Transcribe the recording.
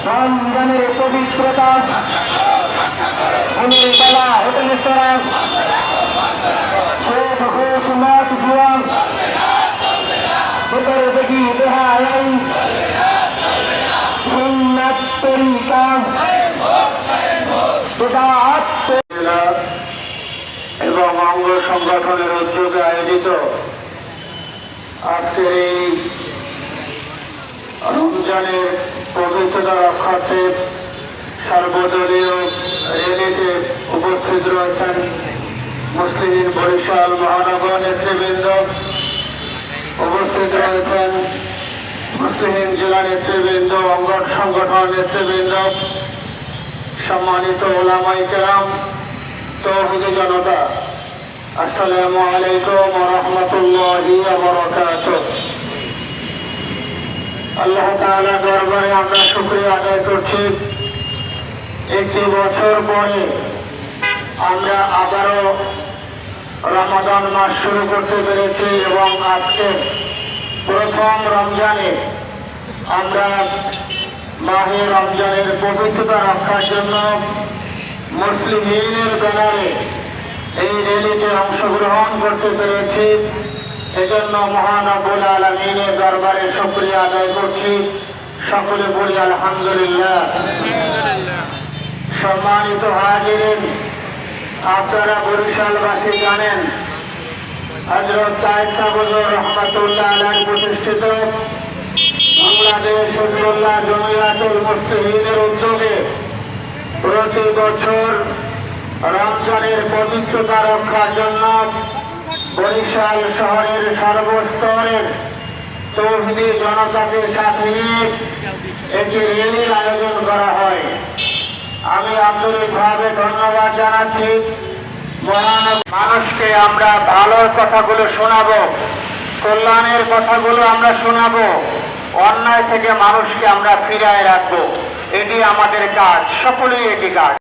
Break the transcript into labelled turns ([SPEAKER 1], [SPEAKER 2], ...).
[SPEAKER 1] রমজানের পবিত্রতা অনিল বালা হোটেল রেস্তোরাঁ শেখ হোসনাথ জুয়ান ভেতরে দেখি বেহাই সুন্নাত তরিকা বিদআত
[SPEAKER 2] এবং অঙ্গ সংগঠনের উদ্যোগে আয়োজিত আজকের এই রমজানের পবিত্রতা রক্ষার্থে সর্বদলীয় র্যালিতে উপস্থিত রয়েছেন মুসলিম বরিশাল মহানগর নেতৃবৃন্দ, উপস্থিত রয়েছেন মুসলিম জেলা নেতৃবৃন্দ, অঙ্গ সংগঠন নেতৃবৃন্দ, সম্মানিত ওলামায়ে কেরাম, তৌহিদি জনতা, আসসালামু আলাইকুম ওয়া রাহমাতুল্লাহি ওয়া বারাকাতুহু। আল্লাহ তাআলার দরবারে আমরা শুকরিয়া আদায় করছি, একটি বছর পরে আমরা আবারও রমাদান মাস শুরু করতে পেরেছি এবং আজকে প্রথম রমজানে আমরা মাহে রমজানের পবিত্রতা রক্ষার জন্য মুসলিমের ব্যানারে এই র্যালিতে অংশগ্রহণ করতে পেরেছি। এজন্য মহান রব্বুল আলামিনের দরবারে শুকরিয়া আদায় করছি। সকলে বলি আলহামদুলিল্লাহ। সম্মানিত হাজিরিন, আপনারা বরিশালবাসী জানেন হযরত তায়েব হুজুর রহমাতুল্লাহ আলাইহি প্রতিষ্ঠিত বাংলাদেশ হিজবুল্লাহ জমিয়াতুল মুসলিমিনের উদ্যোগে প্রতি বছর রমজানের পবিত্রতা রক্ষার জন্য বরিশাল শহরের সর্বস্তরের তৌহিদি জনতাকে সাথে নিয়ে একটি র্যালির আয়োজন করা হয়। আমি আন্তরিকভাবে ধন্যবাদ জানাচ্ছি। মানুষকে আমরা ভালো কথাগুলো শোনাবো, কল্যাণের কথাগুলো আমরা শোনাবো, অন্যায় থেকে মানুষকে আমরা ফিরায় রাখবো। এটি আমাদের কাজ, সকলেই এটি কাজ।